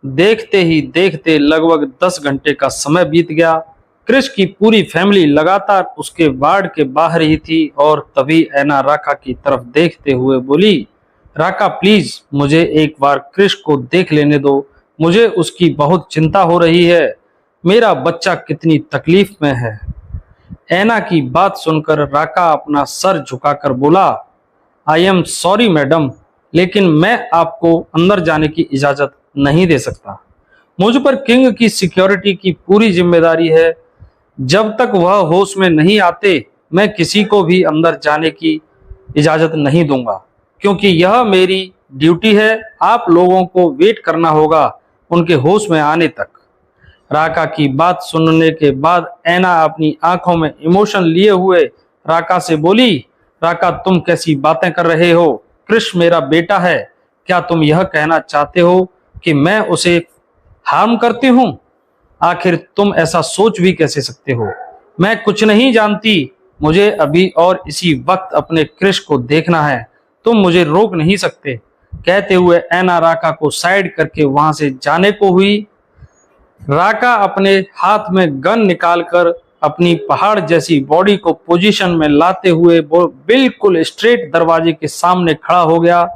देखते ही देखते लगभग 10 घंटे का समय बीत गया। क्रिश की पूरी फैमिली लगातार उसके वार्ड के बाहर ही थी और तभी ऐना राका की तरफ देखते हुए बोली, राका प्लीज मुझे एक बार क्रिश को देख लेने दो, मुझे उसकी बहुत चिंता हो रही है, मेरा बच्चा कितनी तकलीफ में है। ऐना की बात सुनकर राका अपना सर झुकाकर बोला, आई एम सॉरी मैडम, लेकिन मैं आपको अंदर जाने की इजाजत नहीं दे सकता। मुझ पर किंग की सिक्योरिटी की पूरी जिम्मेदारी है। जब तक वह होश में नहीं आते मैं किसी को भी अंदर जाने की इजाजत नहीं दूंगा, क्योंकि यह मेरी ड्यूटी है। आप लोगों को वेट करना होगा उनके होश में आने तक। राका की बात सुनने के बाद ऐना अपनी आंखों में इमोशन लिए हुए राका से बोली, राका तुम कैसी बातें कर रहे हो? कृष मेरा बेटा है, क्या तुम यह कहना चाहते हो कि मैं उसे हार्म करती हूँ? आखिर तुम ऐसा सोच भी कैसे सकते हो? मैं कुछ नहीं जानती, मुझे अभी और इसी वक्त अपने कृष को देखना है, तुम मुझे रोक नहीं सकते। कहते हुए ऐना राका को साइड करके वहां से जाने को हुई। राका अपने हाथ में गन निकालकर अपनी पहाड़ जैसी बॉडी को पोजीशन में लाते हुए वो बिल्कुल स्ट्रेट दरवाजे के सामने खड़ा हो गया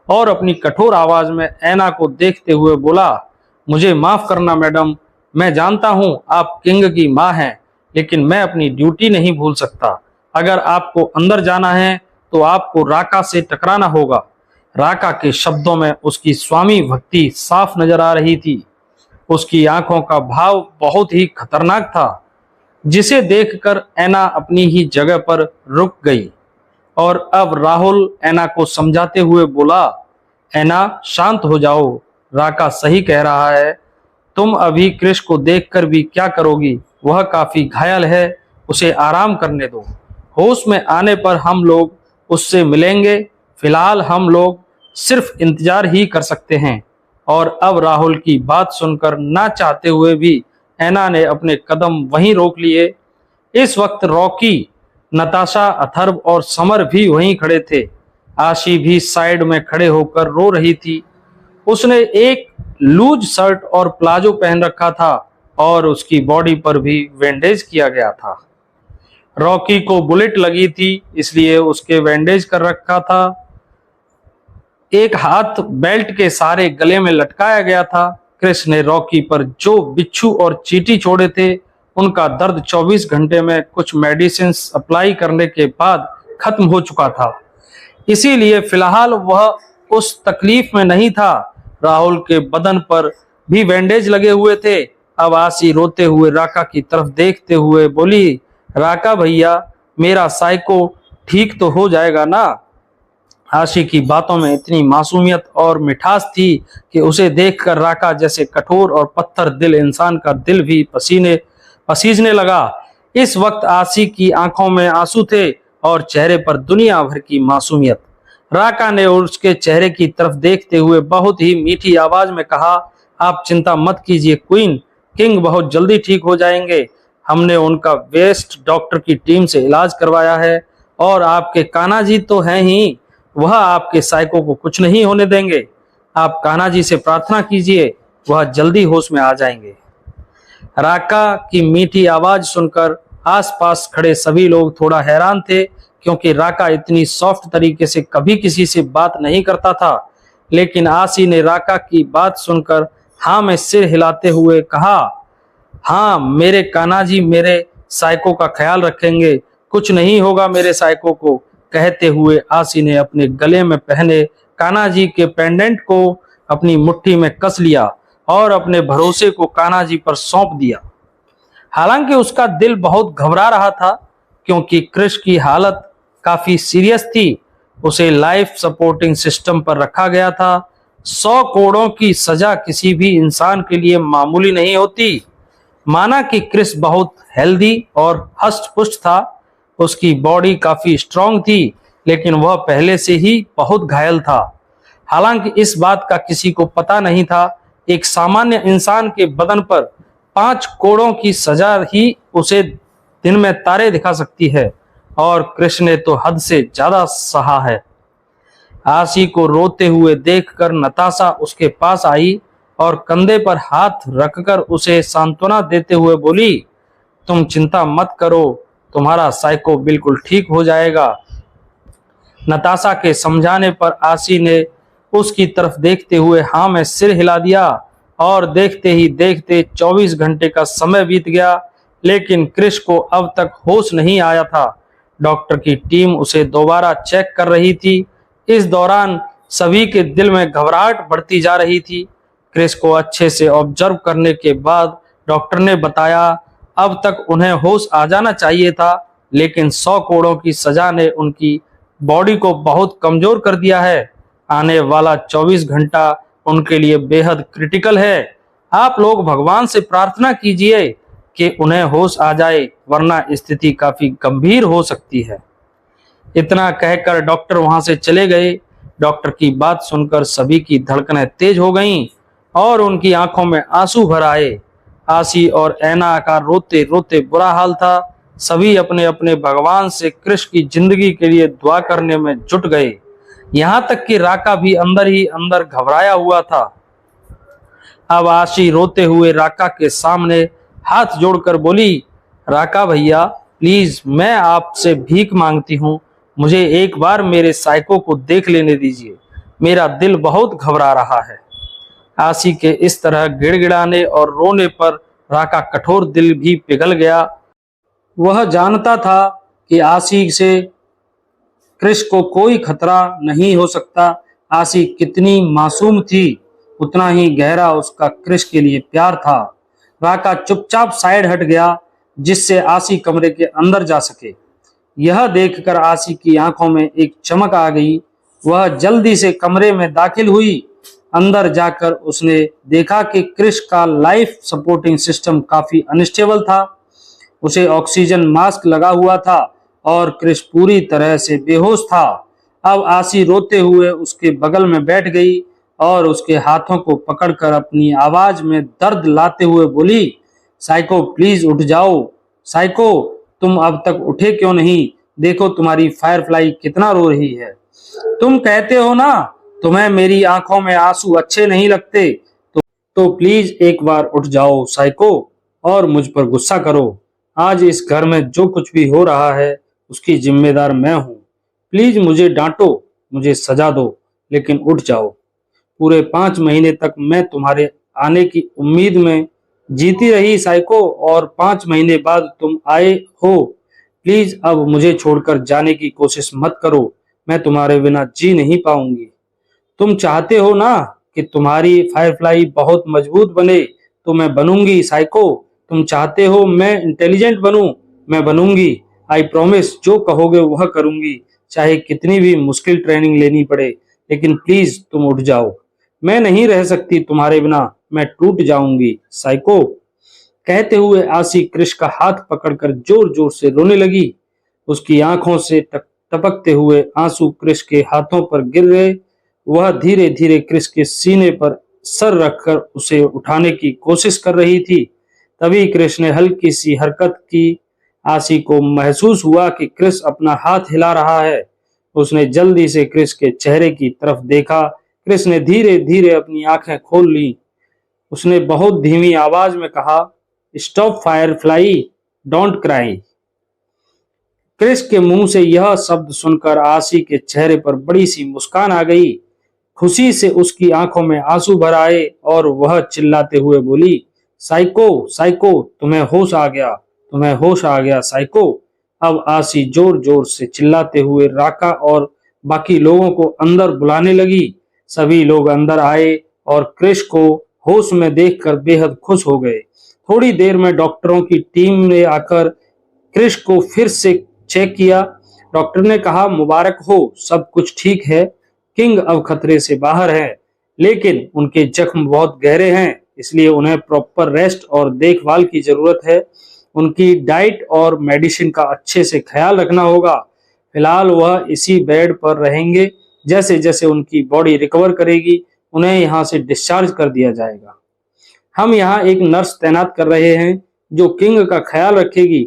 और अपनी कठोर आवाज में ऐना को देखते हुए बोला, मुझे माफ करना मैडम, मैं जानता हूं आप किंग की मां हैं, लेकिन मैं अपनी ड्यूटी नहीं भूल सकता। अगर आपको अंदर जाना है तो आपको राका से टकराना होगा। राका के शब्दों में उसकी स्वामी भक्ति साफ नजर आ रही थी। उसकी आंखों का भाव बहुत ही खतरनाक था, जिसे देखकर ऐना अपनी ही जगह पर रुक गई। और अब राहुल ऐना को समझाते हुए बोला, ऐना शांत हो जाओ, राका सही कह रहा है, तुम अभी क्रिश को देखकर भी क्या करोगी? वह काफी घायल है, उसे आराम करने दो। होश में आने पर हम लोग उससे मिलेंगे, फिलहाल हम लोग सिर्फ इंतजार ही कर सकते हैं। और अब राहुल की बात सुनकर ना चाहते हुए भी ऐना ने अपने कदम वहीं रोक लिए। इस वक्त रॉकी, नताशा, अथर्व और समर भी वहीं खड़े थे। आशी भी साइड में खड़े होकर रो रही थी। उसने एक लूज शर्ट और प्लाजो पहन रखा था और उसकी बॉडी पर भी बैंडेज किया गया था। रॉकी को बुलेट लगी थी, इसलिए उसके बैंडेज कर रखा था। एक हाथ बेल्ट के सहारे गले में लटकाया गया था। क्रिस ने रॉकी पर जो बिच्छू और चींटी छोड़े थे, उनका दर्द 24 घंटे में कुछ मेडिसिन अप्लाई करने के बाद खत्म हो चुका था, इसीलिए फिलहाल वह उस तकलीफ में नहीं था। राहुल के बदन पर भी बैंडेज लगे हुए थे। अब आशी रोते हुए राका की तरफ देखते हुए बोली, राका भैया, मेरा साइको ठीक तो हो जाएगा ना? आशी की बातों में इतनी मासूमियत और मिठास थी कि उसे देखकर राका जैसे कठोर और पत्थर दिल इंसान का दिल भी पसीजने लगा। इस वक्त आशी की आंखों में आंसू थे और चेहरे पर दुनिया भर की मासूमियत। राका ने उसके चेहरे की तरफ देखते हुए बहुत ही मीठी आवाज में कहा, आप चिंता मत कीजिए क्वीन, किंग बहुत जल्दी ठीक हो जाएंगे। हमने उनका बेस्ट डॉक्टर की टीम से इलाज करवाया है और आपके कान्हा जी तो हैं ही, वह आपके साइको को कुछ नहीं होने देंगे। आप कान्हा जी से प्रार्थना कीजिए, वह जल्दी होश में आ जाएंगे। राका की मीठी आवाज सुनकर आसपास खड़े सभी लोग थोड़ा हैरान थे, क्योंकि राका इतनी सॉफ्ट तरीके से कभी किसी से बात नहीं करता था। लेकिन आशी ने राका की बात सुनकर हाँ में सिर हिलाते हुए कहा, हाँ मेरे कान्हा जी मेरे साइको का ख्याल रखेंगे, कुछ नहीं होगा मेरे साइको को। कहते हुए आशी ने अपने गले में पहने कान्हा जी के पेंडेंट को अपनी मुट्ठी में कस लिया और अपने भरोसे को कान्हा जी पर सौंप दिया। हालांकि उसका दिल बहुत घबरा रहा था, क्योंकि क्रिश की हालत काफी सीरियस थी। उसे लाइफ सपोर्टिंग सिस्टम पर रखा गया था। 100 कोड़ों की सजा किसी भी इंसान के लिए मामूली नहीं होती। माना कि क्रिस बहुत हेल्दी और हष्ट पुष्ट था, उसकी बॉडी काफी स्ट्रांग थी, लेकिन वह पहले से ही बहुत घायल था। हालांकि इस बात का किसी को पता नहीं था, एक सामान्य इंसान के बदन पर 5 कोड़ों की सजा ही उसे दिन में तारे दिखा सकती है, और कृष्ण ने तो हद से ज्यादा सहा है। आशी को रोते हुए देखकर नताशा उसके पास आई और कंधे पर हाथ रखकर उसे सांत्वना देते हुए बोली, तुम चिंता मत करो, तुम्हारा साइको बिल्कुल ठीक हो जाएगा। नताशा के समझाने पर आशी ने उसकी तरफ देखते हुए हाँ में सिर हिला दिया और देखते ही देखते 24 घंटे का समय बीत गया, लेकिन क्रिश को अब तक होश नहीं आया था। डॉक्टर की टीम उसे दोबारा चेक कर रही थी। इस दौरान सभी के दिल में घबराहट बढ़ती जा रही थी। क्रिश को अच्छे से ऑब्जर्व करने के बाद डॉक्टर ने बताया, अब तक उन्हें होश आ जाना चाहिए था, लेकिन 100 कोड़ों की सजा ने उनकी बॉडी को बहुत कमजोर कर दिया है। आने वाला 24 घंटा उनके लिए बेहद क्रिटिकल है। आप लोग भगवान से प्रार्थना कीजिए कि उन्हें होश आ जाए, वरना स्थिति काफी गंभीर हो सकती है। इतना कहकर डॉक्टर वहां से चले गए। डॉक्टर की बात सुनकर सभी की धड़कनें तेज हो गईं और उनकी आंखों में आंसू भर आए। आशी और ऐना का रोते रोते बुरा हाल था। सभी अपने अपने भगवान से क्रिश की जिंदगी के लिए दुआ करने में जुट गए। यहाँ तक कि राका भी अंदर ही अंदर घबराया हुआ था। अब आशी रोते हुए राका के सामने हाथ जोड़कर बोली, राका भैया प्लीज, मैं आपसे भीख मांगती हूँ, मुझे एक बार मेरे साइको को देख लेने दीजिए, मेरा दिल बहुत घबरा रहा है। आशी के इस तरह गिड़गिड़ाने और रोने पर राका कठोर दिल भी पिघल गया। वह जानता था कि आशी से क्रिश को कोई खतरा नहीं हो सकता। आशी कितनी मासूम थी, उतना ही गहरा उसका क्रिश के लिए प्यार था। राका चुपचाप साइड हट गया, जिससे आशी कमरे के अंदर जा सके। यह देखकर आशी की आंखों में एक चमक आ गई। वह जल्दी से कमरे में दाखिल हुई। अंदर जाकर उसने देखा कि क्रिश का लाइफ सपोर्टिंग सिस्टम काफी अनस्टेबल था। उसे ऑक्सीजन मास्क लगा हुआ था और क्रिश पूरी तरह से बेहोश था। अब आशी रोते हुए उसके बगल में बैठ गई और उसके हाथों को पकड़कर अपनी आवाज में दर्द लाते हुए बोली, साइको प्लीज उठ जाओ। साइको, तुम अब तक उठे क्यों नहीं? देखो तुम्हारी फायरफ्लाई कितना रो रही है। तुम कहते हो ना तुम्हें मेरी आंखों में आंसू अच्छे नहीं लगते, तो प्लीज एक बार उठ जाओ साइको और मुझ पर गुस्सा करो। आज इस घर में जो कुछ भी हो रहा है उसकी जिम्मेदार मैं हूँ। प्लीज मुझे डांटो, मुझे सजा दो, लेकिन उठ जाओ। पूरे 5 महीने तक मैं तुम्हारे आने की उम्मीद में जीती रही साइको, और 5 महीने बाद तुम आए हो। प्लीज अब मुझे छोड़कर जाने की कोशिश मत करो, मैं तुम्हारे बिना जी नहीं पाऊंगी। तुम चाहते हो ना कि तुम्हारी फायरफ्लाई बहुत मजबूत बने, तो मैं बनूंगी साइको। तुम चाहते हो मैं इंटेलिजेंट बनूं, मैं बनूंगी। आई प्रॉमिस, जो कहोगे वह करूंगी, चाहे कितनी भी मुश्किल ट्रेनिंग लेनी पड़े। लेकिन प्लीज तुम उठ जाओ, मैं नहीं रह सकती तुम्हारे बिना, मैं टूट जाऊंगी साइको। कहते हुए आशी क्रिश का हाथ पकड़कर जोर जोर से रोने लगी। उसकी आंखों से टपकते हुए आंसू क्रिश के हाथों पर गिर गए। वह धीरे धीरे क्रिश के सीने पर सर रखकर उसे उठाने की कोशिश कर रही थी। तभी क्रिश ने हल्की सी हरकत की। आशी को महसूस हुआ कि क्रिश अपना हाथ हिला रहा है। उसने जल्दी से क्रिश के चेहरे की तरफ देखा। क्रिश ने धीरे धीरे अपनी आंखें खोल ली। उसने बहुत धीमी आवाज में कहा, stop firefly, don't cry. Krish के मुंह से यह शब्द सुनकर आशी के चेहरे पर बड़ी सी मुस्कान आ गई। खुशी से उसकी आंखों में आंसू भर आए और वह चिल्लाते हुए बोली, साइको साइको, तुम्हें होश आ गया, तुम्हें होश आ गया साइको। अब आशी जोर जोर से चिल्लाते हुए राका और बाकी लोगों को अंदर बुलाने लगी। सभी लोग अंदर आए और क्रिश को होश में देखकर बेहद खुश हो गए। थोड़ी देर में डॉक्टरों की टीम ने आकर क्रिश को फिर से चेक किया। डॉक्टर ने कहा, मुबारक हो, सब कुछ ठीक है, किंग अब खतरे से बाहर है, लेकिन उनके जख्म बहुत गहरे हैं, इसलिए उन्हें प्रॉपर रेस्ट और देखभाल की जरूरत है। उनकी डाइट और मेडिसिन का अच्छे से ख्याल रखना होगा। फिलहाल वह इसी बेड पर रहेंगे। जैसे जैसे उनकी बॉडी रिकवर करेगी उन्हें यहाँ से डिस्चार्ज कर दिया जाएगा। हम यहाँ एक नर्स तैनात कर रहे हैं जो किंग का ख्याल रखेगी।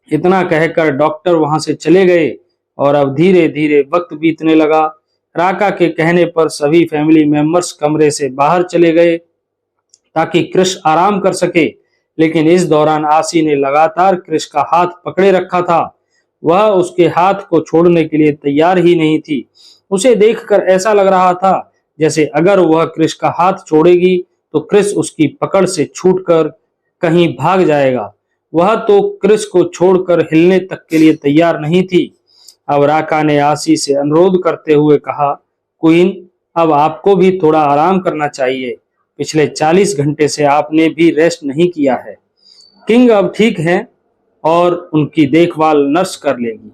इतना कहकर डॉक्टर वहां से चले गए और अब धीरे धीरे वक्त बीतने लगा। राका के कहने पर सभी फैमिली मेंबर्स कमरे से बाहर चले गए ताकि क्रिश आराम कर सके, लेकिन इस दौरान आसी ने लगातार क्रिश का हाथ पकड़े रखा था। वह उसके हाथ को छोड़ने के लिए तैयार ही नहीं थी। उसे देखकर ऐसा लग रहा था जैसे अगर वह क्रिश का हाथ छोड़ेगी तो क्रिश उसकी पकड़ से छूटकर कहीं भाग जाएगा। वह तो क्रिश को छोड़कर हिलने तक के लिए तैयार नहीं थी। अब राका ने आसी से अनुरोध करते हुए कहा, क्वीन, अब आपको भी थोड़ा आराम करना चाहिए। पिछले 40 घंटे से आपने भी रेस्ट नहीं किया है। किंग अब ठीक हैं और उनकी देखभाल नर्स कर लेगी।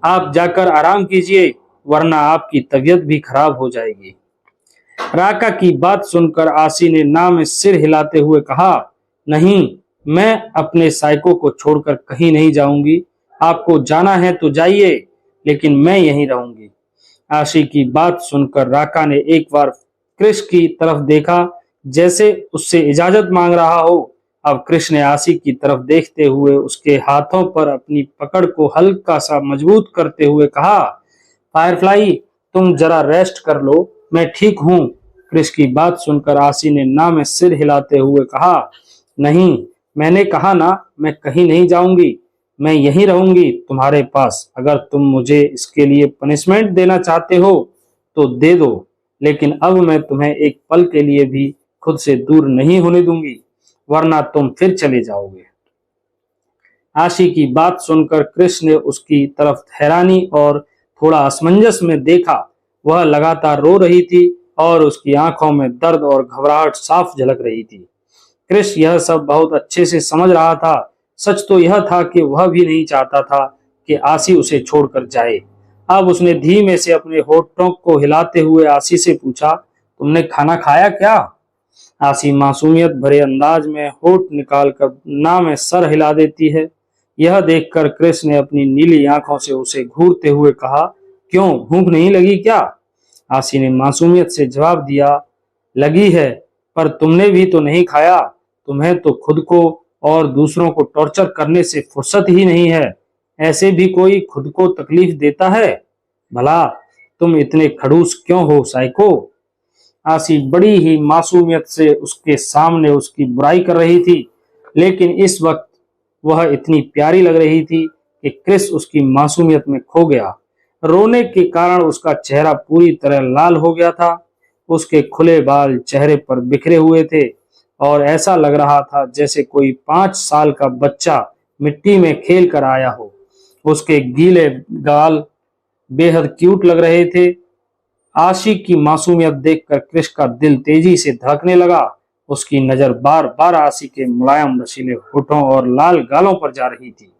आप जाकर आराम कीजिए, वरना आपकी तबीयत भी खराब हो जाएगी। राका की बात सुनकर आसी ने ना में सिर हिलाते हुए कहा, नहीं, मैं अपने साइको को छोड़कर कहीं नहीं जाऊंगी। आपको जाना है तो जाइए, लेकिन मैं यहीं रहूंगी। आशी की बात सुनकर राका ने एक बार क्रिश की तरफ देखा, जैसे उससे इजाजत मांग रहा हो। अब क्रिश ने आशी की तरफ देखते हुए उसके हाथों पर अपनी पकड़ को हल्का सा मजबूत करते हुए कहा, फायरफ्लाई, तुम जरा रेस्ट कर लो, मैं ठीक हूं। क्रिश की बात सुनकर आशी ने ना में सिर हिलाते हुए कहा, नहीं, मैंने कहा ना, मैं कहीं नहीं जाऊंगी, मैं यहीं रहूंगी तुम्हारे पास। अगर तुम मुझे इसके लिए पनिशमेंट देना चाहते हो तो दे दो, लेकिन अब मैं तुम्हें एक पल के लिए भी खुद से दूर नहीं होने दूंगी, वरना तुम फिर चले जाओगे। आशी की बात सुनकर क्रिश ने उसकी तरफ हैरानी और थोड़ा असमंजस में देखा। वह लगातार रो रही थी और उसकी आंखों में दर्द और घबराहट साफ झलक रही थी। क्रिश यह सब बहुत अच्छे से समझ रहा था। सच तो यह था कि वह भी नहीं चाहता था कि आशी उसे छोड़कर जाए। अब उसने धीमे से अपने होठों को हिलाते हुए आशी से पूछा, तुमने खाना खाया क्या? आशी मासूमियत भरे अंदाज में होठ निकालकर ना में सर हिला देती है। यह देखकर क्रिश ने अपनी नीली आंखों से उसे घूरते हुए कहा, क्यों, भूख नहीं लगी क्या? आशी ने मासूमियत से जवाब दिया, लगी है, पर तुमने भी तो नहीं खाया। तुम्हें तो खुद को और दूसरों को टॉर्चर करने से फुर्सत ही नहीं है। ऐसे भी कोई खुद को तकलीफ देता है? भला तुम इतने खड़ूस क्यों हो साइको? आशी बड़ी ही मासूमियत से उसके सामने उसकी बुराई कर रही थी, लेकिन इस वक्त वह इतनी प्यारी लग रही थी कि क्रिश उसकी मासूमियत में खो गया। रोने के कारण उसका चेहरा पूरी तरह लाल हो गया था। उसके खुले बाल चेहरे पर बिखरे हुए थे और ऐसा लग रहा था जैसे कोई 5 साल का बच्चा मिट्टी में खेल कर आया हो। उसके गीले गाल बेहद क्यूट लग रहे थे। आशी की मासूमियत देखकर क्रिश का दिल तेजी से धड़कने लगा। उसकी नजर बार बार आशी के मुलायम रसीले होठों और लाल गालों पर जा रही थी।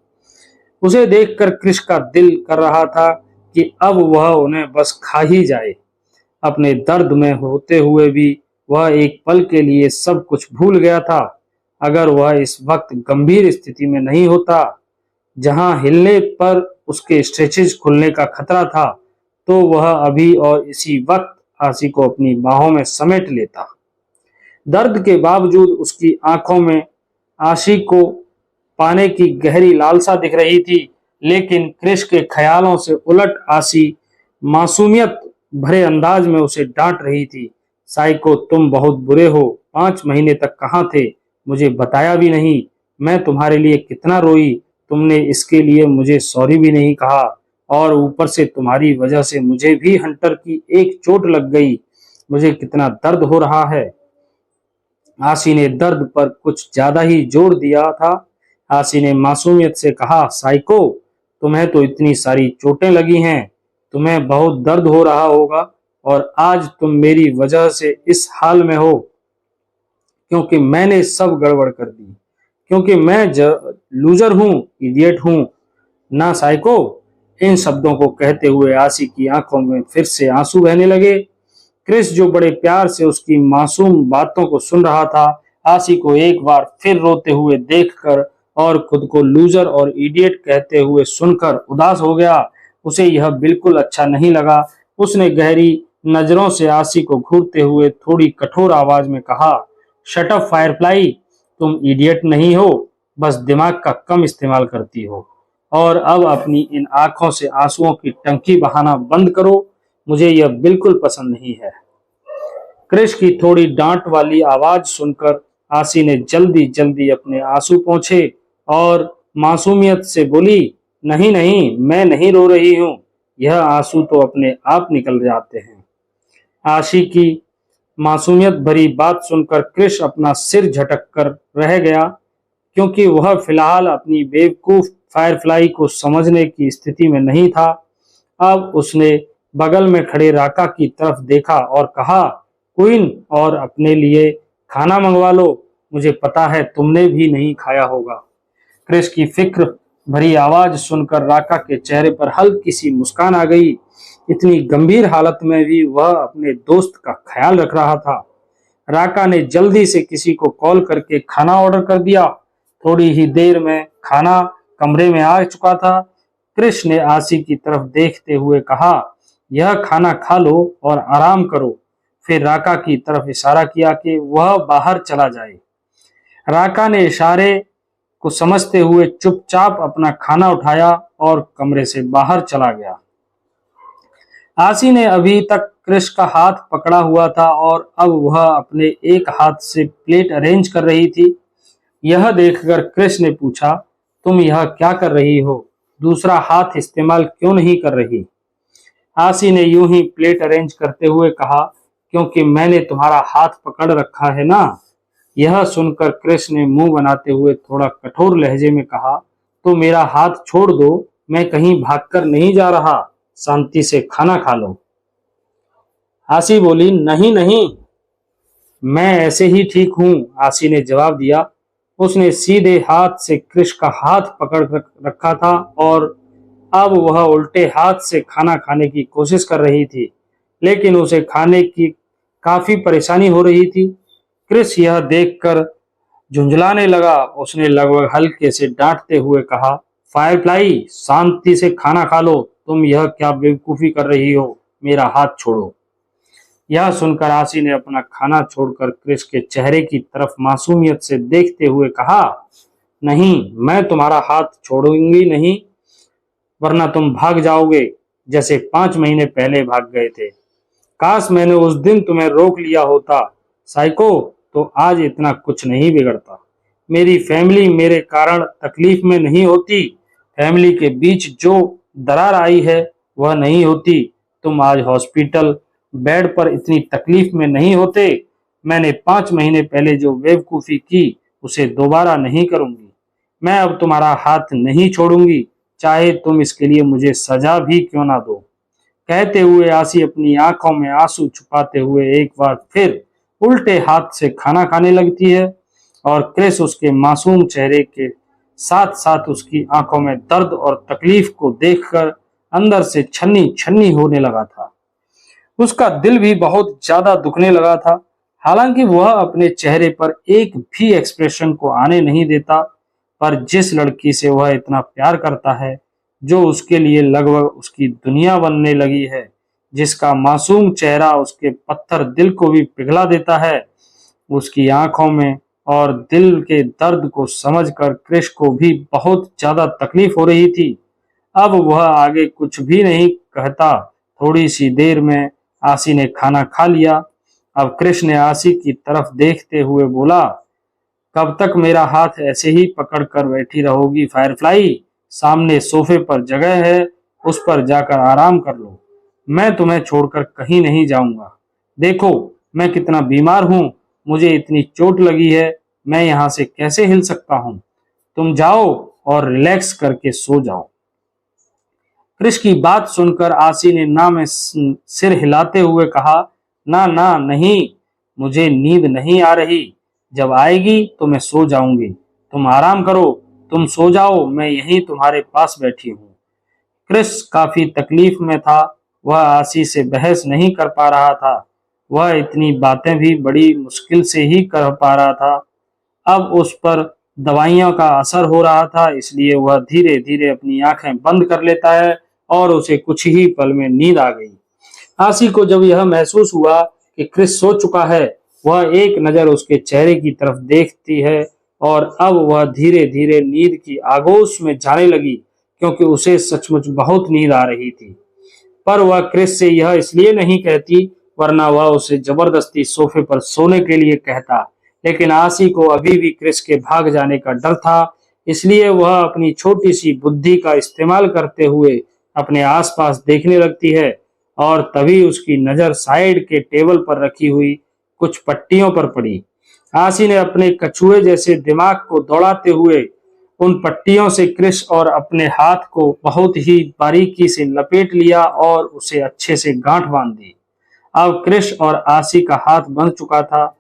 उसे देखकर क्रिश का दिल कर रहा था कि अब वह उन्हें बस खा ही जाए। अपने दर्द में होते हुए भी वह एक पल के लिए सब कुछ भूल गया था। अगर वह इस वक्त गंभीर स्थिति में नहीं होता, जहां हिलने पर उसके स्ट्रेचेज खुलने का खतरा था, तो वह अभी और इसी वक्त आशी को अपनी बाहों में समेट लेता। दर्द के बावजूद उसकी आंखों में आशी को पाने की गहरी लालसा दिख रही थी, लेकिन क्रिश के ख्यालों से उलट आशी मासूमियत भरे अंदाज में उसे डांट रही थी। साइको, तुम बहुत बुरे हो। 5 महीने तक कहाँ थे? मुझे बताया भी नहीं। मैं तुम्हारे लिए कितना रोई, तुमने इसके लिए मुझे सॉरी भी नहीं कहा, और ऊपर से तुम्हारी वजह से मुझे भी हंटर की एक चोट लग गई। मुझे कितना दर्द हो रहा है। आशी ने दर्द पर कुछ ज्यादा ही जोर दिया था। आशी ने मासूमियत से कहा, साइको, तुम्हें तो इतनी सारी चोटें लगी हैं, तुम्हें बहुत दर्द हो रहा होगा, और आज तुम मेरी वजह से इस हाल में हो, क्योंकि मैंने सब गड़बड़ कर दी, क्योंकि मैं लूजर हूं, इडियट हूं ना साइको। इन शब्दों को कहते हुए आशी की आंखों में फिर से आंसू बहने लगे। क्रिश, जो बड़े प्यार से उसकी मासूम बातों को सुन रहा था, आशी को एक बार फिर रोते हुए देखकर और खुद को लूजर और इडियट कहते हुए सुनकर उदास हो गया। उसे यह बिल्कुल अच्छा नहीं लगा। उसने गहरी नजरों से आशी को घूरते हुए थोड़ी कठोर आवाज में कहा, शट अप फायरफ्लाई, तुम इडियट नहीं हो, बस दिमाग का कम इस्तेमाल करती हो। और अब अपनी इन आंखों से आंसुओं की टंकी बहाना बंद करो। मुझे यह बिल्कुल पसंद नहीं है। कृष की थोड़ी डांट वाली आवाज सुनकर आसी ने जल्दी जल्दी अपने आंसू पोंछे और मासूमियत से बोली, नहीं नहीं, मैं नहीं रो रही हूं, यह आंसू तो अपने आप निकल जाते हैं। आशी की मासूमियत भरी बात सुनकर कृष अपना सिर झटक कर रह गया, क्योंकि वह फिलहाल अपनी बेवकूफ फायरफ्लाई को समझने की स्थिति में नहीं था। अब उसने बगल में खड़े राका की तरफ देखा और कहा, क्वीन, और अपने लिए खाना मंगवा लो, मुझे पता है तुमने भी नहीं खाया होगा। क्रिस की फिक्र भरी आवाज सुनकर राका के चेहरे पर हल्की सी मुस्कान आ गई। इतनी गंभीर हालत में भी वह अपने दोस्त का ख्याल रख रहा था। राका ने जल्दी से किसी को कॉल करके खाना ऑर्डर कर दिया। थोड़ी ही देर में खाना कमरे में आ चुका था। क्रिश ने आसी की तरफ देखते हुए कहा, यह खाना खा लो और आराम करो। फिर राका की तरफ इशारा किया कि वह बाहर चला जाए। राका ने इशारे को समझते हुए चुपचाप अपना खाना उठाया और कमरे से बाहर चला गया। आसी ने अभी तक क्रिश का हाथ पकड़ा हुआ था और अब वह अपने एक हाथ से प्लेट अरेंज कर रही थी। यह देखकर क्रिश ने पूछा, तुम यह क्या कर रही हो? दूसरा हाथ इस्तेमाल क्यों नहीं कर रही? आसी ने यूं ही प्लेट अरेंज करते हुए कहा, क्योंकि मैंने तुम्हारा हाथ पकड़ रखा है ना। यह सुनकर क्रिश ने मुंह बनाते हुए थोड़ा कठोर लहजे में कहा, तो मेरा हाथ छोड़ दो, मैं कहीं भागकर नहीं जा रहा, शांति से खाना खा लो। आसी बोली, नहीं नहीं, मैं ऐसे ही ठीक हूं। आसी ने जवाब दिया। उसने सीधे हाथ से क्रिश का हाथ पकड़ रखा था और अब वह उल्टे हाथ से खाना खाने की कोशिश कर रही थी, लेकिन उसे खाने की काफी परेशानी हो रही थी। क्रिश यह देखकर झुंझलाने लगा। उसने लगभग हल्के से डांटते हुए कहा, फायरफ्लाई, शांति से खाना खा लो, तुम यह क्या बेवकूफी कर रही हो, मेरा हाथ छोड़ो। यह सुनकर आसी ने अपना खाना छोड़कर क्रिश के चेहरे की तरफ मासूमियत से देखते हुए कहा, नहीं, मैं तुम्हारा हाथ छोड़ूंगी नहीं, वरना तुम भाग जाओगे जैसे 5 महीने पहले भाग गए थे। काश मैंने उस दिन तुम्हें रोक लिया होता साइको, तो आज इतना कुछ नहीं बिगड़ता। मेरी फैमिली मेरे कारण तकलीफ में नहीं होती। फैमिली के बीच जो दरार आई है वह नहीं होती। तुम आज हॉस्पिटल बेड पर इतनी तकलीफ में नहीं होते। मैंने 5 महीने पहले जो बेवकूफ़ी की उसे दोबारा नहीं करूंगी। मैं अब तुम्हारा हाथ नहीं छोड़ूंगी, चाहे तुम इसके लिए मुझे सजा भी क्यों ना दो। कहते हुए आसी अपनी आंखों में आंसू छुपाते हुए एक बार फिर उल्टे हाथ से खाना खाने लगती है और क्रिस उसके मासूम चेहरे के साथ साथ उसकी आंखों में दर्द और तकलीफ को देखकर अंदर से छन्नी छन्नी होने लगा था। उसका दिल भी बहुत ज्यादा दुखने लगा था। हालांकि वह अपने चेहरे पर एक भी एक्सप्रेशन को आने नहीं देता, पर जिस लड़की से वह इतना प्यार करता है, जो उसके लिए लगभग उसकी दुनिया बनने लगी है, जिसका मासूम चेहरा उसके पत्थर दिल को भी पिघला देता है, उसकी आंखों में और दिल के दर्द को समझकर क्रिश को भी बहुत ज्यादा तकलीफ हो रही थी। अब वह आगे कुछ भी नहीं कहता। थोड़ी सी देर में आसी ने खाना खा लिया। अब क्रिश ने आसी की तरफ देखते हुए बोला, कब तक मेरा हाथ ऐसे ही पकड़ कर बैठी रहोगी फायरफ्लाई? सामने सोफे पर जगह है, उस पर जाकर आराम कर लो। मैं तुम्हें छोड़कर कहीं नहीं जाऊंगा। देखो मैं कितना बीमार हूं, मुझे इतनी चोट लगी है, मैं यहाँ से कैसे हिल सकता हूँ। तुम जाओ और रिलैक्स करके सो जाओ। क्रिश की बात सुनकर आसी ने ना में सिर हिलाते हुए कहा, ना ना नहीं, मुझे नींद नहीं आ रही, जब आएगी तो मैं सो जाऊंगी। तुम आराम करो, तुम सो जाओ, मैं यहीं तुम्हारे पास बैठी हूँ। क्रिश काफी तकलीफ में था। वह आसी से बहस नहीं कर पा रहा था। वह इतनी बातें भी बड़ी मुश्किल से ही कर पा रहा था। अब उस पर दवाइयों का असर हो रहा था, इसलिए वह धीरे धीरे अपनी आंखें बंद कर लेता है और उसे कुछ ही पल में नींद आ गई। आसी को जब यह महसूस हुआ कि क्रिस सो चुका है, वह एक नजर उसके चेहरे की तरफ देखती है और अब वह धीरे धीरे नींद की आगोश में जाने लगी, क्योंकि उसे सचमुच बहुत नींद आ रही थी। पर वह क्रिस से यह इसलिए नहीं कहती, वरना वह उसे जबरदस्ती सोफे पर सोने के लिए कहता। लेकिन आसी को अभी भी क्रिस के भाग जाने का डर था, इसलिए वह अपनी छोटी सी बुद्धि का इस्तेमाल करते हुए अपने आसपास देखने लगती है। और तभी उसकी नजर साइड के टेबल पर रखी हुई कुछ पट्टियों पर पड़ी। आसी ने अपने कछुए जैसे दिमाग को दौड़ाते हुए उन पट्टियों से क्रिस और अपने हाथ को बहुत ही बारीकी से लपेट लिया और उसे अच्छे से गांठ बांध दी। अब क्रिस और आसी का हाथ बंध चुका था।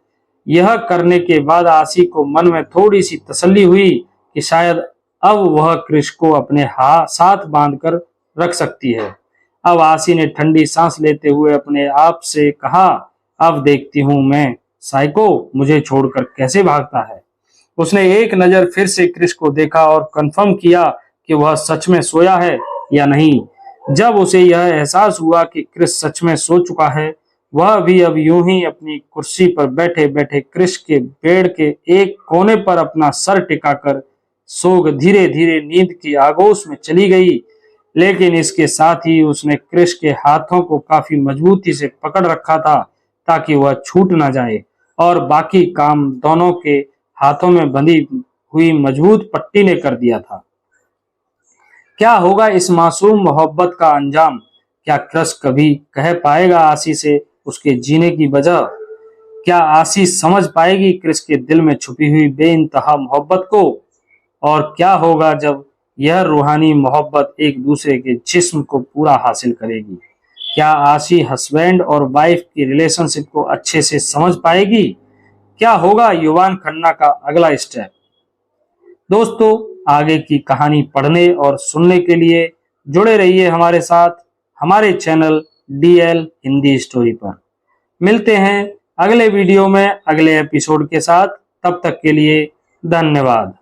यह करने के बाद आसी को मन में थोड़ी सी तसल्ली हुई कि शायद अब वह क्रिस को अपने साथ बांधकर रख सकती है। अब आसी ने ठंडी सांस लेते हुए अपने आप से कहा, अब देखती हूं मैं साइको मुझे छोड़कर कैसे भागता है। उसने एक नजर फिर से क्रिस को देखा और कंफर्म किया कि वह सच में सोया है या नहीं। जब उसे यह एहसास हुआ कि क्रिस सच में सो चुका है, वह भी अब यूं ही अपनी कुर्सी पर बैठे बैठे क्रिस के बेड के एक कोने पर अपना सर टिकाकर धीरे धीरे नींद की आगोश में चली गई। लेकिन इसके साथ ही उसने क्रिस के हाथों को काफी मजबूती से पकड़ रखा था ताकि वह छूट ना जाए, और बाकी काम दोनों के हाथों में बंधी हुई मजबूत पट्टी ने कर दिया था। क्या होगा इस मासूम मोहब्बत का अंजाम? क्या क्रिस कभी कह पाएगा आसी से उसके जीने की वजह? क्या आसी समझ पाएगी क्रिस के दिल में छुपी हुई बेइंतहा मोहब्बत को? और क्या होगा जब यह रूहानी मोहब्बत एक दूसरे के जिस्म को पूरा हासिल करेगी? क्या आसी हस्बैंड और वाइफ की रिलेशनशिप को अच्छे से समझ पाएगी? क्या होगा युवान खन्ना का अगला स्टेप? दोस्तों, आगे की कहानी पढ़ने और सुनने के लिए जुड़े रहिए हमारे साथ, हमारे चैनल DL हिंदी स्टोरी पर। मिलते हैं अगले वीडियो में अगले एपिसोड के साथ। तब तक के लिए धन्यवाद।